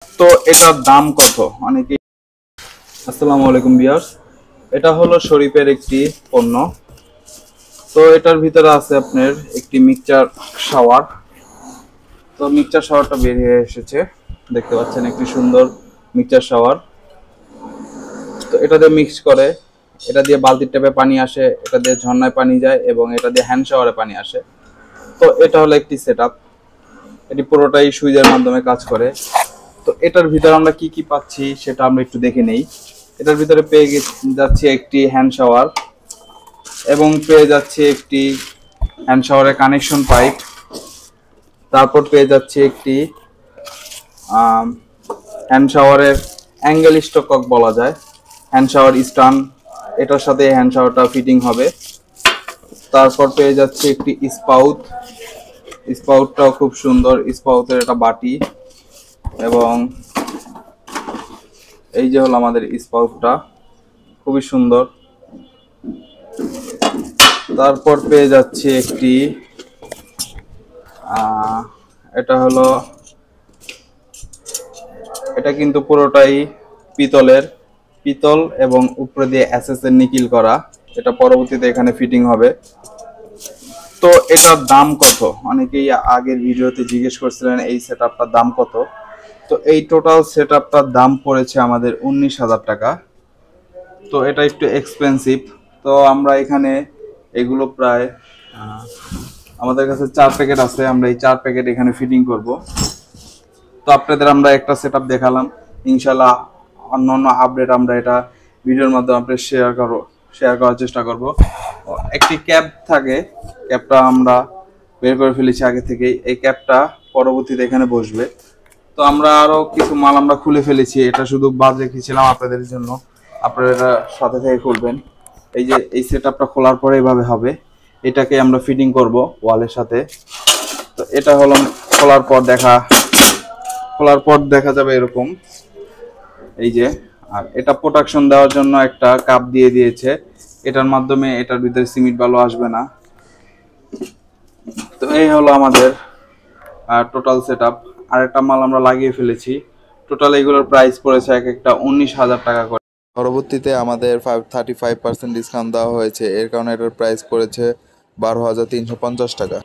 তো এটার দাম কত অনেকে। আসসালামু আলাইকুম ভিউয়ার্স, এটা হলো শরীফের একটি পণ্য। তো এটার ভিতরে আছে আপনার একটি মিক্সচার শাওয়ার। তো মিক্সচার শাওয়ারটা বের হয়ে এসেছে, দেখতে পাচ্ছেন একটি সুন্দর মিক্সচার শাওয়ার। তো এটা দিয়ে মিক্স করে, এটা দিয়ে বালতির ট্যাপে পানি আসে, এটা দিয়ে ঝর্ণায় পানি যায় এবং এটা দিয়ে হ্যান্ড শাওয়ারে পানি আসে। তো এটা হলো একটি সেটআপ, এটি পুরোটাই সুইচের মাধ্যমে কাজ করে। তো এটার ভিতরে আমরা কি কি পাচ্ছি সেটা আমরা একটু দেখে নেই। এটার ভিতরে পেয়ে যাচ্ছে একটি হ্যান্ড শাওয়ার এবং পেয়ে যাচ্ছে একটি হ্যান্ড শাওয়ারের কানেকশন পাইপ। তারপর পেয়ে যাচ্ছে একটি হ্যান্ড শাওয়ারের অ্যাঙ্গেল স্টকক বলা যায়, হ্যান্ড শাওয়ার স্ট্যান্ড, এটার সাথে হ্যান্ড শাওয়ারটা ফিটিং হবে। তারপর পেয়ে যাচ্ছে একটি স্পাউটটাও খুব সুন্দর, স্পাউটের এটা বাটি। এবং এই যে হলো আমাদের স্পাউটটা, খুবই সুন্দর। তারপর পেয়ে যাচ্ছে একটি এটা হলো, এটা কিন্তু পুরোটাই পিতল এবং উপরে দিয়ে এসএস এর নিকিল করা। এটা পরবর্তীতে এখানে ফিটিং হবে। তো এটার দাম কত অনেকেই আগের ভিডিওতে জিজ্ঞেস করছিলেন এই সেটআপটার দাম কত। তো এই টোটাল সেটআপটার দাম পড়েছে আমাদের 19,000 টাকা। তো এটা একটু এক্সপেন্সিভ। তো আমরা এখানে এগুলো প্রায় আমাদের কাছে 4 প্যাকেট আছে, আমরা এই 4 প্যাকেট এখানে ফিটিং করব। তো আপনাদের আমরা একটা সেটআপ দেখালাম, ইনশাআল্লাহ অন্যান্য আপডেট আমরা এটা ভিডিওর মাধ্যমে আপনাদের শেয়ার করার চেষ্টা করব। একটি ক্যাপ থাকে, ক্যাপটা আমরা বের করে ফেলেছি আগে থেকেই, এই ক্যাপটা পরবর্তীতে এখানে বসবে। তো আমরা আরো কিছু মাল আমরা খুলে ফেলেছি, এটা শুধু বাদ রেখেছিলাম আপনাদের জন্য, আপনারা এটা সাথে থেকে খুলবেন। এই যে এই সেটআপটা খোলার পরে এইভাবে হবে, এটাকে আমরা ফিটিং করব ওয়ালের সাথে। তো এটা হলো খোলার পর দেখা যাবে এরকম, এই যে। আর এটা প্রোটেকশন দেওয়ার জন্য একটা কাপ দিয়ে দিয়েছে, এটার মাধ্যমে এটার ভিতরে সিমেন্ট বালু আসবে না। তো এই হলো আমাদের টোটাল সেটআপ। আর একটা মাল আমরা লাগিয়ে ফেলেছি। টোটাল এগুলোর প্রাইস পড়েছে এক একটা 19,000 টাকা করে। পরবর্তীতে আমাদের 35% ডিসকাউন্ট দেওয়া হয়েছে, এর কারণে এটার প্রাইস পড়েছে 12,350 টাকা।